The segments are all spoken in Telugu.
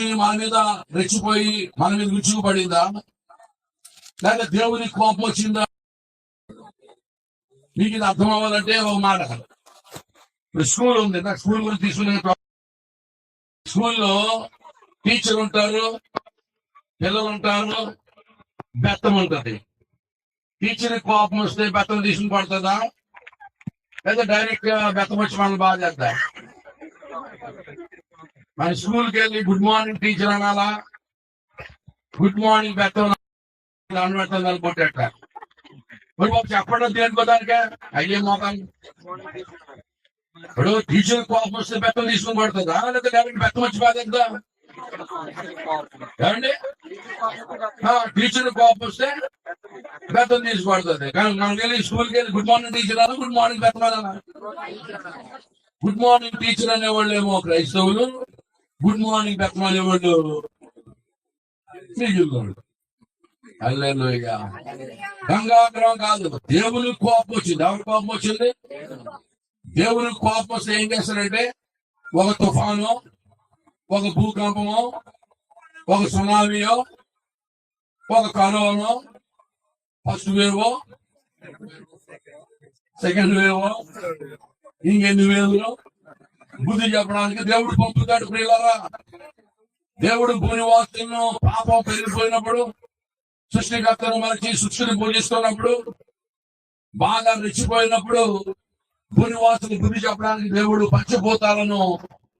చూసి మన మీద రెచ్చిపోయి మన మీద విరుచుకుపడిందా, లేదా దేవుని కోపం వచ్చిందా? మీకు ఇది అర్థం అవ్వాలంటే ఒక మాట. ఇప్పుడు స్కూల్ ఉంది, స్కూల్ గురించి తీసుకునే స్కూల్లో టీచర్ ఉంటారు, పిల్లలు ఉంటారు, బెత్తం ఉంటుంది. టీచర్ కోపం వస్తే బెత్తం తీసుకుని పడుతుందా, లేదా డైరెక్ట్ గా బెత్తం వచ్చి మనం బాగా చేద్దా? మన స్కూల్కి వెళ్ళి గుడ్ మార్నింగ్ టీచర్ అనాలా, గుడ్ మార్నింగ్ బెత్తం అనబెడతాం అనుకుంటేట మరి బాబు చెప్పడం దేనికోదానికే అయ్యే మోకాలు. ఇప్పుడు టీచర్ కోపం వస్తే బెత్తం తీసుకుని పడుతుందా, లేదా డైరెక్ట్ బెత్తం వచ్చి బాధేద్దా? ఏమండి, టీచర్ కోపం వస్తే బెత్తం తీసుకుపడుతుంది. కానీ మనకి వెళ్ళి స్కూల్కి వెళ్ళి గుడ్ మార్నింగ్ టీచర్ అన్నా, గుడ్ మార్నింగ్ బెత్తం అన్నా? గుడ్ మార్నింగ్ టీచర్ అనేవాళ్ళు ఏమో క్రైస్తవులు, గుడ్ మార్నింగ్ బెత్తం అనేవాళ్ళు మిగిలినోళ్ళు. హల్లెలూయా. గంగాగ్రహం కాదు, దేవుని కోపం వచ్చింది. ఎవరి కోపం వచ్చింది? దేవుని కోపం వస్తే ఏం చేస్తారంటే, ఒక తుఫాను, ఒక భూకంపమో, ఒక సునామీయో, ఒక కరోనా, ఫస్ట్ వేవో, సెకండ్ వేవో, ఇంకెన్ని వేవులో బుద్ధి చెప్పడానికి దేవుడు పంపుతాడు. ప్రియులారా, దేవుడు భూనివాసులను పాపం పెరిగిపోయినప్పుడు, సృష్టికర్తను మరచి సృష్టిని పూజిస్తున్నప్పుడు, బాగా రెచ్చిపోయినప్పుడు భూనివాసులు బుద్ధి చెప్పడానికి దేవుడు పంచభూతాలను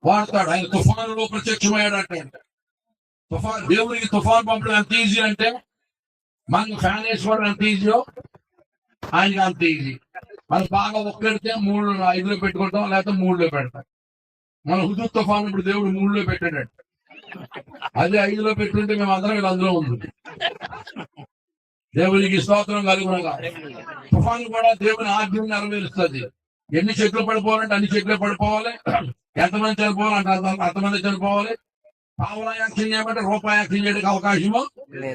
వాడతాడు. ఆయన తుఫానులో ప్రత్యక్షమయ్యాడంటే, దేవుడికి తుఫాను పంపడం ఎంత ఈజీ అంటే, మనకు ఫ్యాన్ వేసుకోవడం ఎంత ఈజీయో ఆయనకి అంత ఈజీ. మనం బాగా ఒక్కడితే 3-5లో పెట్టుకుంటాం, లేకపోతే 3లో పెడతాం. మన హుదూ తుఫాను ఇప్పుడు దేవుడు 3లో పెట్టాడు, అదే 5లో పెట్టుంటే మేము అందరం ఇలా అందులో ఉంది. దేవునికి స్తోత్రం కలుగునగా. తుఫాను కూడా దేవుని ఆజ్ఞను నెరవేరుస్తుంది. ఎన్ని చెట్లు పడిపోవాలంటే అన్ని చెట్లు పడిపోవాలి, ఎంతమంది చనిపోవాలంటే అంతమంది చనిపోవాలి. పావుల యాక్షన్ చేయమంటే రూపాయి యాక్షన్ చేయడానికి అవకాశము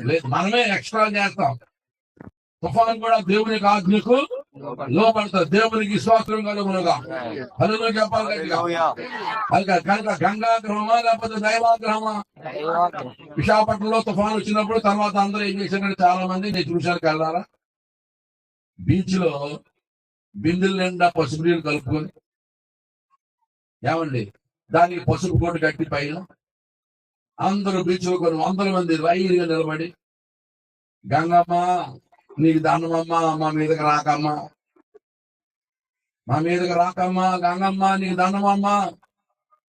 లేదు, మనమే ఎక్స్ట్రా చేస్తాం. తుఫాను కూడా దేవునికి ఆజ్ఞకు లోపడుతుంది. దేవునికి స్తోత్రం కలుగునగా. హల్లెలూయా చెప్పాలి కనుక గంగాగ్రహమా లేకపోతే దైవాగ్రహమా? విశాఖపట్నంలో తుఫాను వచ్చినప్పుడు తర్వాత అందరూ ఏం చేశారంటే, చాలా మంది నేను చూశాను కళ్ళారా, బీచ్ లో బిందుల నిండా పసుపు నీళ్ళు కలుపుకొని, ఏమండి దానికి పసుపు కోటు కట్టి పైన అందరూ బీచ్ లో కొన్ని 100 మంది రైలుగా నిలబడి, గంగమ్మ నీకు దండమమ్మా, మా మీదకి రాకమ్మా, మా మీదకి రాకమ్మా, గంగమ్మ నీకు దండమమ్మా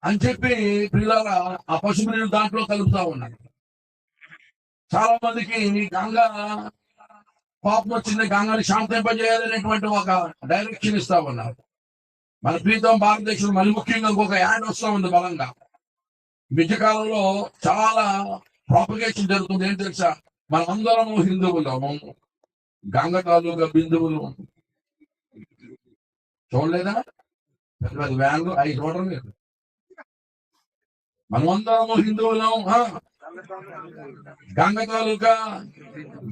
అని చెప్పి పిల్లల ఆ పసుపు నీళ్ళు దాంట్లో కలుపుతా ఉన్నారు. చాలా మందికి గంగ కోపం వచ్చింది, గంగని శాంతింపజేయాలనేటువంటి ఒక డైరెక్షన్ ఇస్తా ఉన్నారు. మన ప్రీతం భారతదేశంలో మరి ముఖ్యంగా ఇంకొక యాడ్ వస్తా ఉంది బలంగా. మధ్యకాలంలో చాలా ప్రాపగేషన్ జరుగుతుంది. ఏం తెలుసా, మన అందరము హిందువులము, గంగ తాలూకా బిందువులు చూడలేదా? పెద్ద పెద్ద వ్యాన్లు అవి చూడడం లేదు. మనమందరము హిందువులం, గంగ తాలూకా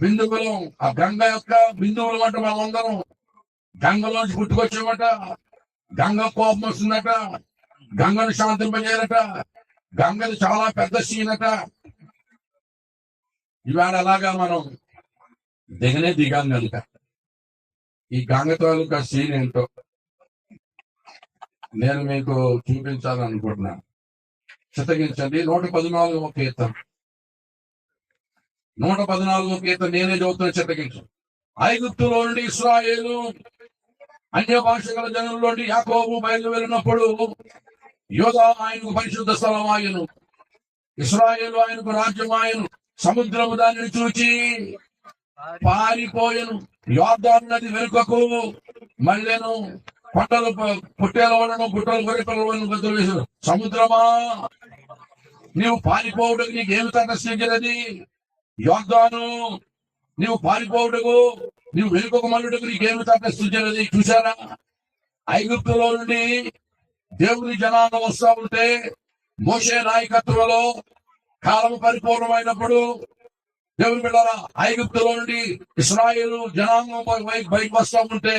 బిందువులం. ఆ గంగ యొక్క బిందువులు అంటే మనమందరం గంగలోంచి పుట్టుకొచ్చామట. గంగ కోపం వస్తుందట, గంగను శాంతింపజేయాలట, గంగది చాలా పెద్ద సీన్ అట. ఇవాళ అలాగా మనం దిగాం కనుక ఈ గంగ తాలూకా సీన్ ఏంటో నేను మీకు చూపించాలనుకుంటున్నాను. చిత్తగించండి. 114వ కీర్తన, 114వ కీర్తన నేనే చదువుతున్న, చిత్తగించు. ఐగుప్తులో నుండి ఇశ్రాయేలు అన్య భాషల జనుల్లో నుండి యాకోబు బయలు వెళ్ళినప్పుడు యోధా ఆయనకు పరిశుద్ధ స్థలం ఆయను, ఇశ్రాయేలు ఆయనకు రాజ్యం ఆయను. సముద్రము దానిని చూచి పారిపోయెను, యోర్దాను నది వెనుకకు మళ్ళెను. కొండలు పుట్టేల వలన గుట్టలు గొర్రెల వలన గొంతులు వేసారు. సముద్రమా నీవు పారిపోవడానికి నీకు ఏమి తటస్థించినది? యోర్దాను నీవు పారిపోవటకు, నీవు వెనుకకు మళ్ళుటకు నీకేమి తటస్థించినది? చూసారా, ఐగుప్తులో నుండి దేవుని జనాంగం వస్తా ఉంటే మోషే నాయకత్వంలో కాలము పరిపూర్ణమైనప్పుడు దేవుని బిడ్డలారా, ఐగుప్తులో నుండి ఇశ్రాయేలు జనాంగం బయటకు వస్తా ఉంటే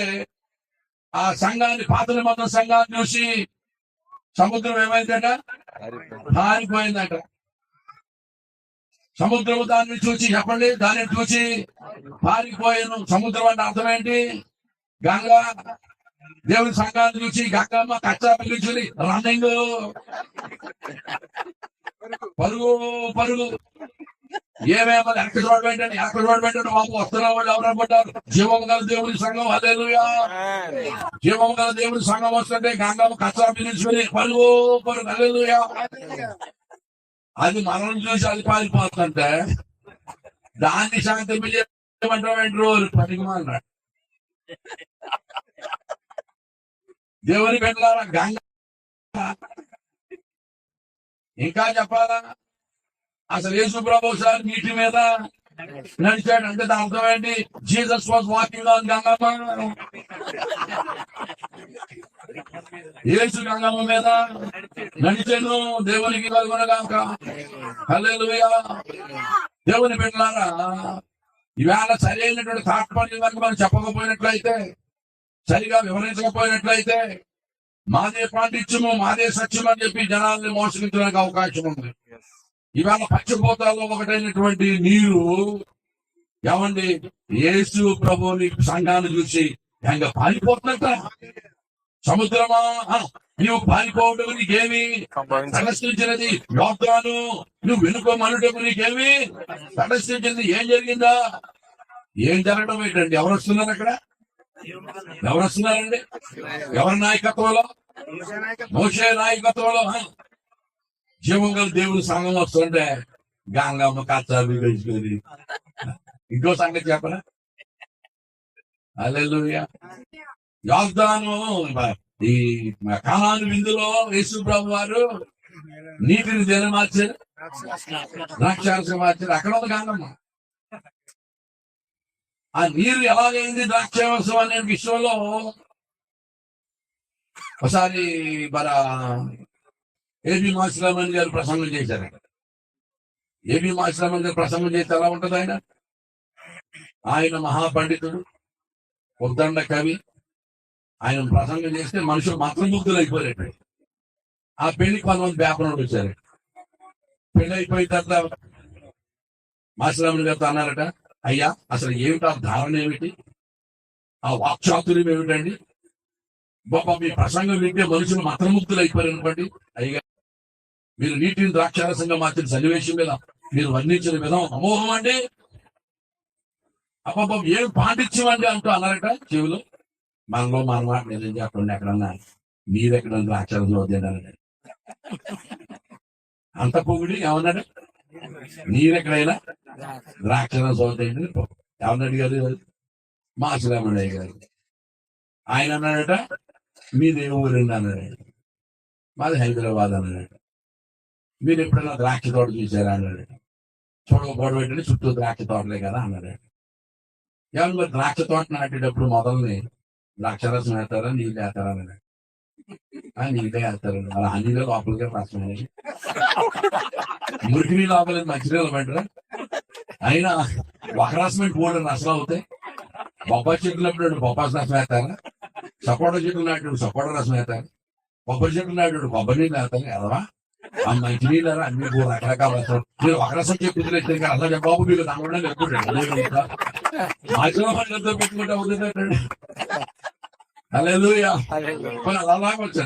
ఆ సంఘాన్ని, పాత నిబంధన సంఘాన్ని చూసి సముద్రం ఏమైందట? పారిపోయిందట. సముద్రము దాన్ని చూసి చెప్పండి, దాన్ని చూసి పారిపోయాను. సముద్రం అంటే అర్థం ఏంటి? గంగా. దేవుని సంఘాన్ని చూసి గంగమ్మ కచ్చా పిలిచి రన్నింగ్, పరుగు పరుగు. ఏమేమో ఎక్కడ చూడబెట్టండి, ఎక్కడ చూడబెట్టండి బాబు, వస్తున్న వాళ్ళు ఎవరు అనుకుంటారు? జీవం గల దేవుని సంఘం. హల్లెలూయా. జీవం గల దేవుని సంఘం వస్తుంటే గంగమ్మ కచ్చా పిలుచుకుని పరుగు పరుగు. హల్లెలూయా. అది మనం చూసి అది పారిపోతుంటే దాన్ని శాంతింపజేయమంటారు రోజు పనికిమా అన్నాడు. దేవుని పెట్టారా గంగ. ఇంకా చెప్పాలా? అసలు యేసు ప్రభు సార్ నీటి మీద నడిచాడు అంటే దాని అర్థం ఏంటి? Jesus was walking on Gangamma. యేసు గంగమ్మ మీద నడిచాను. దేవునికి కలుగునగాక. హల్లెలూయా. దేవుని బిడ్డలారా, ఈవేళ సరైనటువంటి తాత్పర్యం కనుక మనం చెప్పకపోయినట్లయితే, సరిగా వివరించకపోయినట్లయితే, మాదే పాండిత్యము మాదే సత్యం అని చెప్పి జనాల్ని మోసగించడానికి అవకాశం ఉంది. ఇవాళ పచ్చపోతాలో ఒకటైనటువంటి నీరు ఏమండి, యేసు ప్రభుని సంఘాన్ని చూసి ఇంకా పారిపోతున్నట్ట. సముద్రమా నువ్వు పారిపోవడం నీకేమి తటస్థించినది? యోర్దాను నువ్వు వెనుకోమనుటకు నీకేమి తటస్థించింది? ఏం జరిగిందా? ఏం జరగడం ఏంటండి? ఎవరు వస్తున్నారు అక్కడ? ఎవరు వస్తున్నారండి? ఎవరి నాయకత్వంలో? మోషే నాయకత్వంలో జీవం గల దేవుని సంఘం వస్తుంటే గంగమ్మ కచ్చాబి గెలుచుకొని. ఇంకో సంగతి చెప్పరా? హల్లెలూయా. యోర్దాను ఈ కానాను విందులో యేసు ప్రభు వారు నీటిని దేని మార్చారు? ద్రాక్షారసం మార్చారు. అక్కడ ఉంది గంగమ్మ. ఆ నీరు ఎలాగైంది ద్రాక్షారసం అనే విషయంలో ఒకసారి మన ఏబి మాసిరామన్ గారు ప్రసంగం చేశారు. ఏబి మాసిరామన్ గారు ప్రసంగం చేస్తే ఎలా ఉంటది? ఆయన మహాపండితుడు, ఉద్దండ కవి. ఆయన ప్రసంగం చేస్తే మనుషులు మంత్రముగ్ధులు అయిపోయారు. ఆ పెళ్లికి కొంతమంది వ్యాపారులు వచ్చారు. పెళ్లి అయిపోయిన తర్వాత మాసిరామన్ గారితో అన్నారట, అయ్యా అసలు ఏమిటి ఆ ధారణ ఏమిటి? ఆ వాక్చాతుర్యం ఏమిటండి? బాబా మీ ప్రసంగం వింటే మనుషులు మంత్రముగ్ధులు అయిపోయారు అనుకోండి. అయ్యా మీరు నీటిని ద్రాక్షారసంగా మార్చిన సన్నివేశం మీద మీరు వర్ణించిన విధం అమోహం అండి. అబ్బాబా ఏం పాండిత్యం అండి అంటూ అన్నారట చెవులు. మనలో మన మాట నిజం చెప్పండి, ఎక్కడన్నా మీరెక్కడ ద్రాక్షారసం వద్దండి. అంత పొగుడి ఏమన్నాడు? మీరెక్కడైనా ద్రాక్షారసం వద్దండి ఎవరిని అడిగారు? మాసిరామయ్య గారు. ఆయన అన్నాడట, మీది ఏ ఊరండి అన్నాడు. మాది హైదరాబాద్ అన్నాడు. మీరు ఎప్పుడైనా ద్రాక్ష తోట చూసారా అన్నాడు. చూడకపోవడం చుట్టూ ద్రాక్ష తోటలే కదా అన్నాడు. ఎవరు మరి ద్రాక్ష తోట నాటేటప్పుడు మొదలని ద్రాక్షరసం వేస్తారా నీళ్ళు వేస్తారా అన్నాడు. నీళ్ళే వేస్తారండి. అలా హనీలో లోపలికే రసం మురికి నీళ్ళు లోపలేదు, మంచి నీళ్ళు పెట్టరా. అయినా ఒక రసమైన పూల రసం అవుతాయి. బొబ్బాయి చెట్లు నాటినప్పుడు బొబ్బాయి రసం వేస్తారా? సపోటా చెట్లు నాటినప్పుడు సపోటా రసం వేస్తారా? కొబ్బరి చెట్లు నాటినప్పుడు కొబ్బరి నీళ్ళు వేస్తారా? ఎదవా ఆ మంచి నీళ్ళు అన్ని రకరకాల రసం. మీరు ఒక రసం చెప్పుతున్నట్టు అలా బాబు మీరు దాని పెట్టుకుంటే అవుతుంది. హల్లెలూయా. అలాగా వచ్చారు.